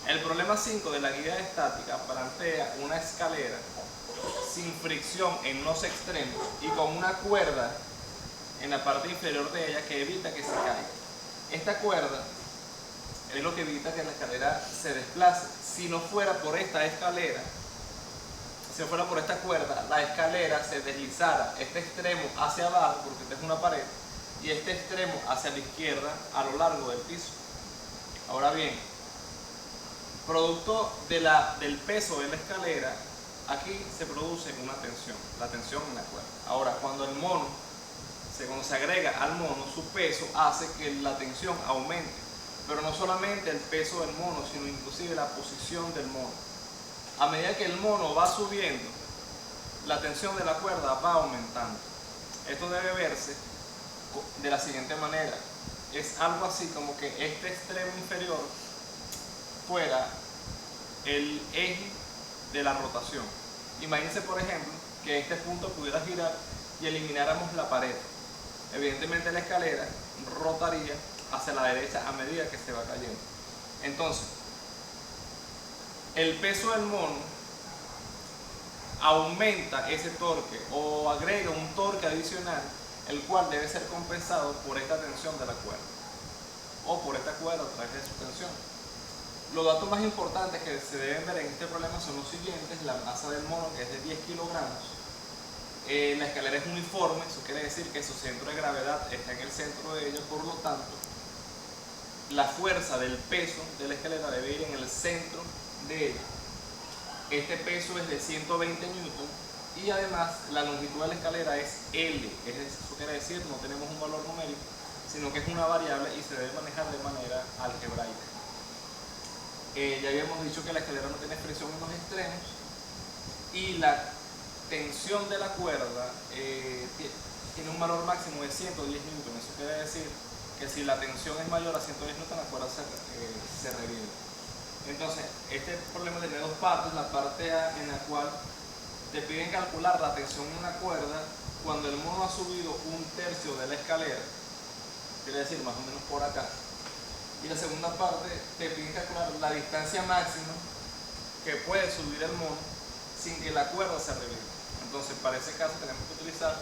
El problema 5 de la guía estática plantea una escalera sin fricción en los extremos y con una cuerda en la parte inferior de ella que evita que se caiga. Esta cuerda es lo que evita que la escalera se desplace. Si no fuera por esta escalera, si no fuera por esta cuerda, la escalera se deslizara este extremo hacia abajo, porque esta es una pared, y este extremo hacia la izquierda a lo largo del piso. Ahora bien, producto del peso de la escalera, aquí se produce una tensión, la tensión en la cuerda. Ahora, cuando se agrega al mono, su peso hace que la tensión aumente, pero no solamente el peso del mono, sino inclusive la posición del mono. A medida que el mono va subiendo, la tensión de la cuerda va aumentando. Esto debe verse de la siguiente manera. Es algo así como que este extremo inferior fuera el eje de la rotación. Imagínense, por ejemplo, que este punto pudiera girar y elimináramos la pared. Evidentemente la escalera rotaría hacia la derecha a medida que se va cayendo. Entonces, el peso del mono aumenta ese torque o agrega un torque adicional, el cual debe ser compensado por esta tensión de la cuerda o por esta cuerda a través de su tensión. Los datos más importantes que se deben ver en este problema son los siguientes: la masa del mono, que es de 10 kilogramos, la escalera es uniforme, eso quiere decir que su centro de gravedad está en el centro de ella, por lo tanto la fuerza del peso de la escalera debe ir en el centro de ella. Este peso es de 120 newton y además la longitud de la escalera es L, eso quiere decir no tenemos un valor numérico, sino que es una variable y se debe manejar de manera algebraica. Ya habíamos dicho que la escalera no tiene fricción en los extremos y la tensión de la cuerda tiene un valor máximo de 110 newton. Eso quiere decir que si la tensión es mayor a 110 newton, la cuerda se revienta. Entonces, este problema tiene dos partes: la parte A, en la cual te piden calcular la tensión en una cuerda cuando el mono ha subido un tercio de la escalera, quiere decir más o menos por acá. Y la segunda parte te piden calcular la distancia máxima que puede subir el mono sin que la cuerda se reviente. Entonces, para ese caso tenemos que utilizar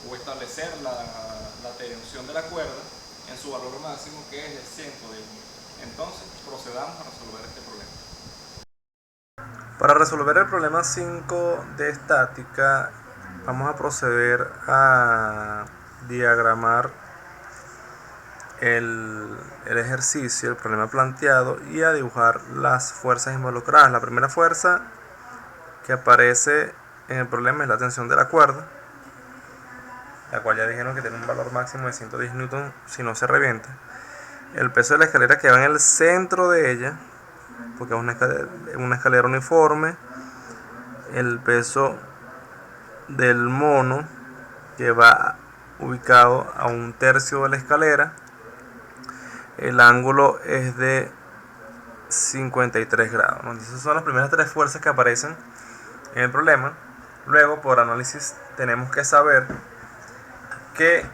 o establecer la tensión de la cuerda en su valor máximo, que es de 110 newton. Entonces, procedamos a resolver este problema. Para resolver el problema 5 de estática, vamos a proceder a diagramar el ejercicio, el problema planteado, y a dibujar las fuerzas involucradas. La primera fuerza que aparece en el problema es la tensión de la cuerda, la cual ya dijeron que tiene un valor máximo de 110 newton si no se revienta. El peso de la escalera que va en el centro de ella, porque es una escalera uniforme. El peso del mono, que va ubicado a un tercio de la escalera. El ángulo es de 53 grados. Esas son las primeras tres fuerzas que aparecen en el problema. Luego, por análisis, tenemos que saber que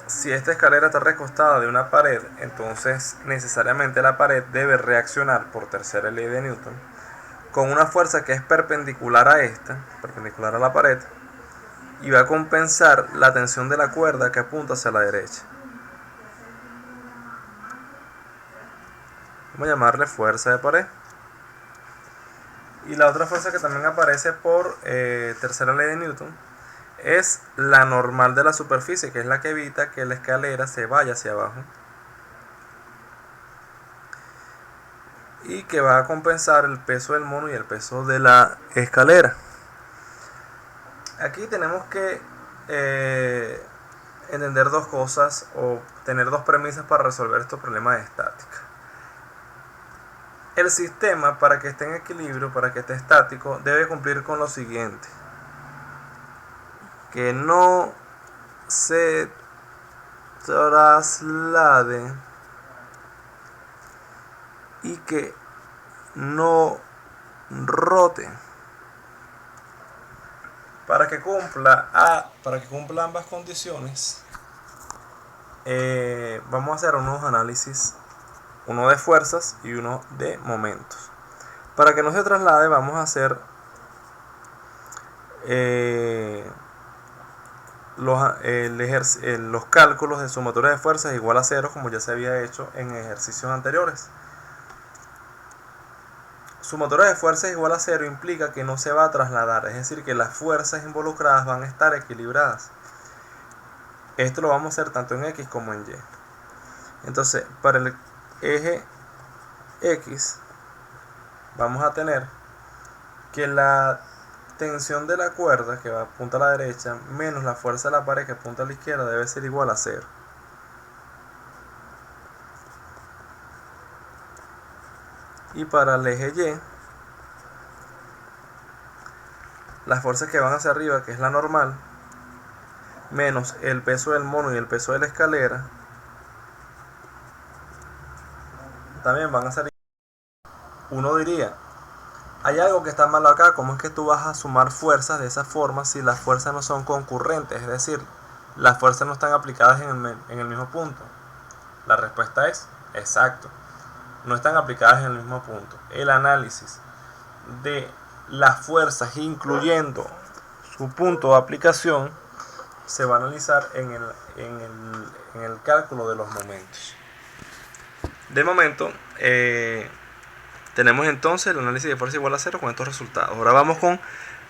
si esta escalera está recostada de una pared, entonces necesariamente la pared debe reaccionar por tercera ley de Newton con una fuerza que es perpendicular a esta, perpendicular a la pared, y va a compensar la tensión de la cuerda que apunta hacia la derecha. Vamos a llamarle fuerza de pared. Y la otra fuerza que también aparece por tercera ley de Newton es la normal de la superficie, que es la que evita que la escalera se vaya hacia abajo y que va a compensar el peso del mono y el peso de la escalera. Aquí tenemos que entender dos cosas o tener dos premisas para resolver estos problemas de estática. El sistema, para que esté en equilibrio, para que esté estático, debe cumplir con lo siguiente: que no se traslade y que no rote. Para que cumpla ambas condiciones, vamos a hacer unos análisis uno de fuerzas y uno de momentos. Para que no se traslade, vamos a hacer los cálculos de sumatoria de fuerzas igual a 0, como ya se había hecho en ejercicios anteriores. Sumatoria de fuerzas igual a 0 implica que no se va a trasladar, es decir, que las fuerzas involucradas van a estar equilibradas. Esto lo vamos a hacer tanto en X como en Y. Entonces, para el eje X, vamos a tener que la tensión de la cuerda que va apunta a la derecha menos la fuerza de la pared que apunta a la izquierda debe ser igual a 0. Y para el eje Y, las fuerzas que van hacia arriba, que es la normal, menos el peso del mono y el peso de la escalera, también van a salir. Uno diría, hay algo que está mal acá, ¿cómo es que tú vas a sumar fuerzas de esa forma si las fuerzas no son concurrentes? Es decir, las fuerzas no están aplicadas en el mismo punto. La respuesta es, exacto, no están aplicadas en el mismo punto. El análisis de las fuerzas, incluyendo su punto de aplicación, se va a analizar en el cálculo de los momentos. De momento, tenemos entonces el análisis de fuerza igual a 0 con estos resultados. Ahora vamos con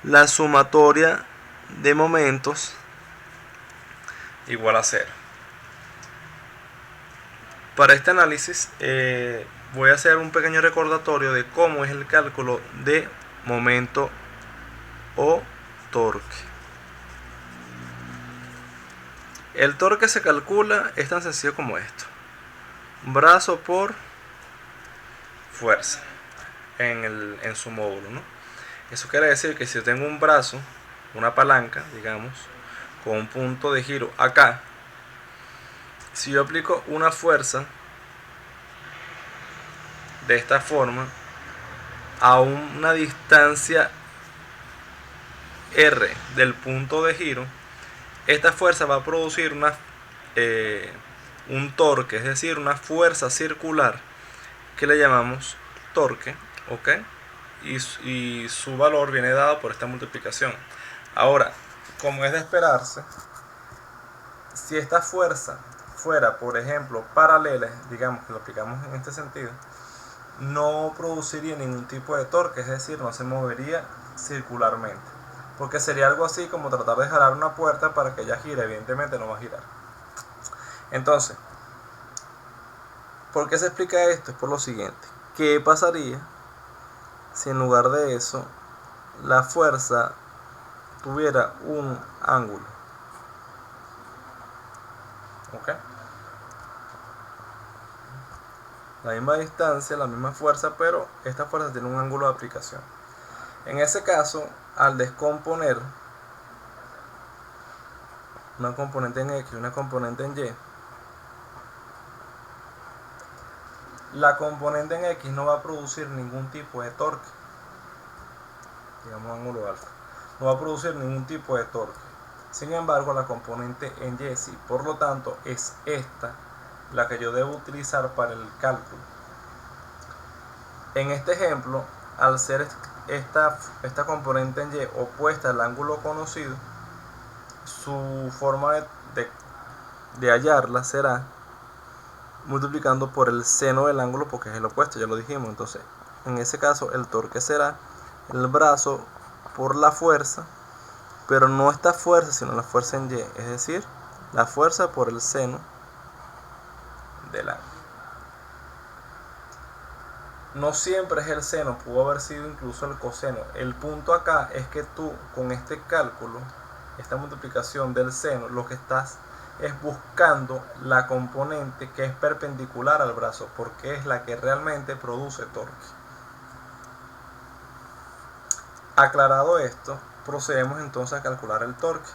la sumatoria de momentos igual a 0. Para este análisis voy a hacer un pequeño recordatorio de cómo es el cálculo de momento o torque. El torque se calcula, es tan sencillo como esto: brazo por fuerza en su módulo, ¿no? Eso quiere decir que si yo tengo un brazo, una palanca, digamos, con un punto de giro acá, si yo aplico una fuerza de esta forma a una distancia R del punto de giro, esta fuerza va a producir un torque, es decir, una fuerza circular que le llamamos torque, ¿ok? Y su valor viene dado por esta multiplicación. Ahora, como es de esperarse, si esta fuerza fuera, por ejemplo, paralela, digamos que lo aplicamos en este sentido, no produciría ningún tipo de torque, es decir, no se movería circularmente, porque sería algo así como tratar de jalar una puerta para que ella gire. Evidentemente no va a girar. Entonces, ¿por qué se explica esto? Es por lo siguiente: ¿qué pasaría si en lugar de eso la fuerza tuviera un ángulo? ¿Ok? La misma distancia, la misma fuerza, pero esta fuerza tiene un ángulo de aplicación. En ese caso, al descomponer una componente en X y una componente en Y, la componente en X no va a producir ningún tipo de torque, digamos ángulo alfa, no va a producir ningún tipo de torque. Sin embargo, la componente en Y sí. Por lo tanto, es esta la que yo debo utilizar para el cálculo. En este ejemplo, al ser esta componente en Y opuesta al ángulo conocido, su forma de hallarla será multiplicando por el seno del ángulo, porque es el opuesto, ya lo dijimos. Entonces, en ese caso, el torque será el brazo por la fuerza, pero no esta fuerza, sino la fuerza en Y, es decir, la fuerza por el seno del ángulo. No siempre es el seno, pudo haber sido incluso el coseno. El punto acá es que tú, con este cálculo, esta multiplicación del seno, lo que estás es buscando la componente que es perpendicular al brazo, porque es la que realmente produce torque. Aclarado esto, procedemos entonces a calcular el torque.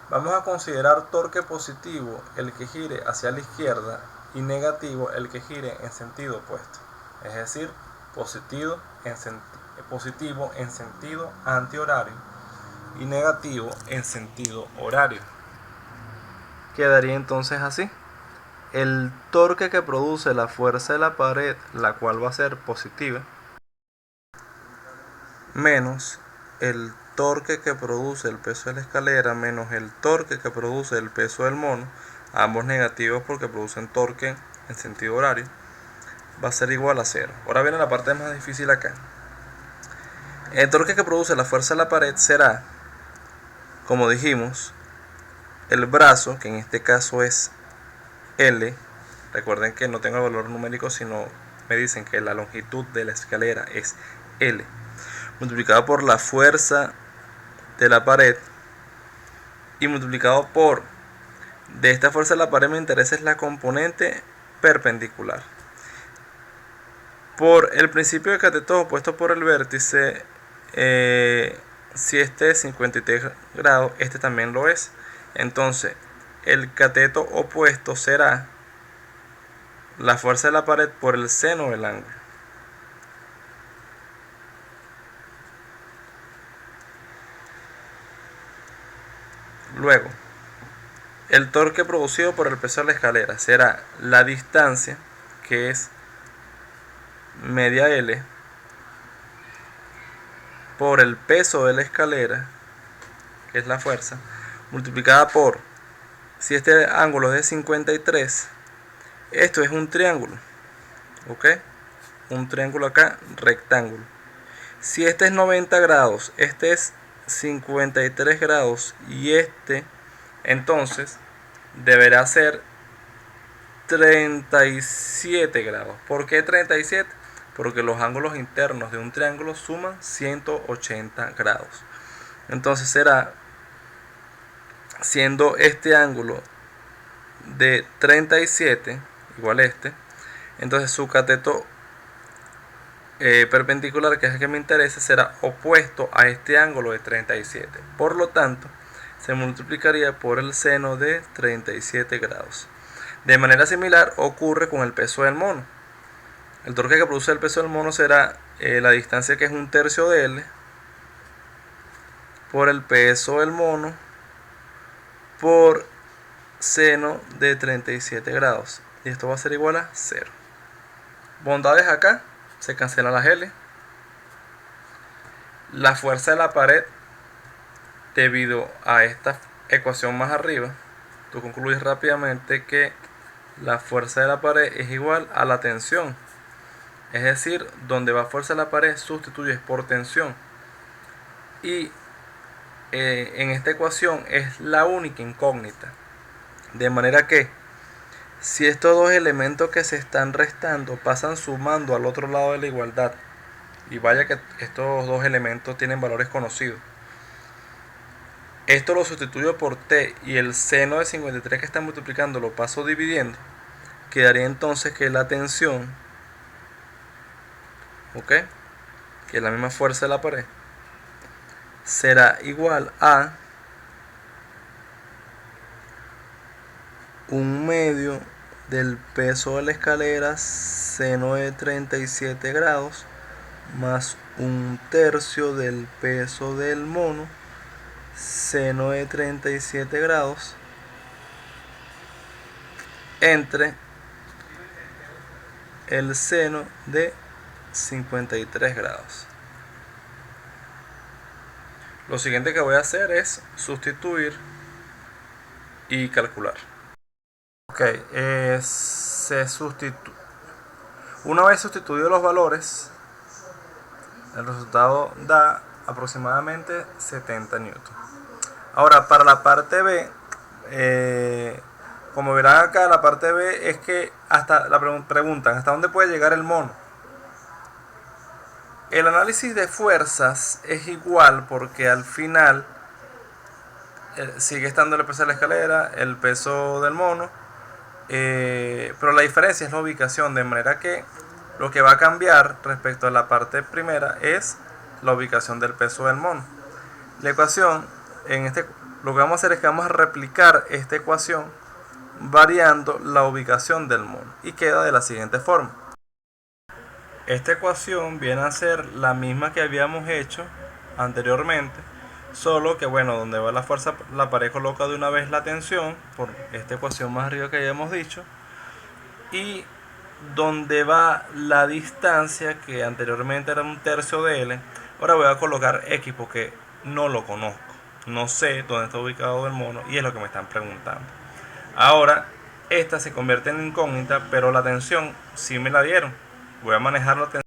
Vamos a considerar torque positivo el que gire hacia la izquierda y negativo el que gire en sentido opuesto, es decir, positivo en sentido antihorario y negativo en sentido horario. Quedaría entonces así: el torque que produce la fuerza de la pared, la cual va a ser positiva, menos el torque que produce el peso de la escalera, menos el torque que produce el peso del mono, ambos negativos porque producen torque en sentido horario, va a ser igual a 0. Ahora viene la parte más difícil acá. El torque que produce la fuerza de la pared será, como dijimos, el brazo, que en este caso es L. Recuerden que no tengo el valor numérico, sino me dicen que la longitud de la escalera es L, multiplicado por la fuerza de la pared y multiplicado por, de esta fuerza de la pared me interesa es la componente perpendicular, por el principio de cateto opuesto por el vértice. Si este es 53 grados, este también lo es. Entonces el cateto opuesto será la fuerza de la pared por el seno del ángulo. Luego, el torque producido por el peso de la escalera será la distancia, que es media L, por el peso de la escalera, que es la fuerza, multiplicada por, si este ángulo es de 53, esto es un triángulo, ¿ok? Un triángulo acá, rectángulo. Si este es 90 grados, este es 53 grados y este, entonces, deberá ser 37 grados. ¿Por qué 37? Porque los ángulos internos de un triángulo suman 180 grados. Entonces será, siendo este ángulo de 37 igual a este, entonces su cateto perpendicular, que es el que me interesa, será opuesto a este ángulo de 37. Por lo tanto, se multiplicaría por el seno de 37 grados. De manera similar ocurre con el peso del mono. El torque que produce el peso del mono será la distancia, que es 1/3 de L, por el peso del mono por seno de 37 grados. Y esto va a ser igual a 0. Bondades acá, se cancelan las L. La fuerza de la pared, debido a esta ecuación más arriba, tú concluyes rápidamente que la fuerza de la pared es igual a la tensión. Es decir, donde va fuerza de la pared sustituyes por tensión. Y en esta ecuación es la única incógnita. De manera que si estos dos elementos que se están restando pasan sumando al otro lado de la igualdad, y vaya que estos dos elementos tienen valores conocidos, esto lo sustituyo por t y el seno de 53 que está multiplicando lo paso dividiendo, quedaría entonces que la tensión, ¿ok?, que es la misma fuerza de la pared, será igual a 1/2 del peso de la escalera, seno de 37 grados, más 1/3 del peso del mono, seno de 37 grados, entre el seno de 53 grados. Lo siguiente que voy a hacer es sustituir y calcular. Ok, una vez sustituidos los valores, el resultado da aproximadamente 70 newton. Ahora, para la parte B, como verán acá, la parte B es que preguntan ¿hasta dónde puede llegar el mono? El análisis de fuerzas es igual porque al final sigue estando el peso de la escalera, el peso del mono, pero la diferencia es la ubicación, de manera que lo que va a cambiar respecto a la parte primera es la ubicación del peso del mono. La ecuación, lo que vamos a hacer es que vamos a replicar esta ecuación variando la ubicación del mono y queda de la siguiente forma. Esta ecuación viene a ser la misma que habíamos hecho anteriormente, solo que bueno, donde va la fuerza, la pared coloca de una vez la tensión por esta ecuación más arriba que habíamos dicho, y donde va la distancia, que anteriormente era 1/3 de L, ahora voy a colocar X porque no lo conozco, no sé dónde está ubicado el mono y es lo que me están preguntando. Ahora esta se convierte en incógnita, pero la tensión sí me la dieron. Voy a manejar la tensión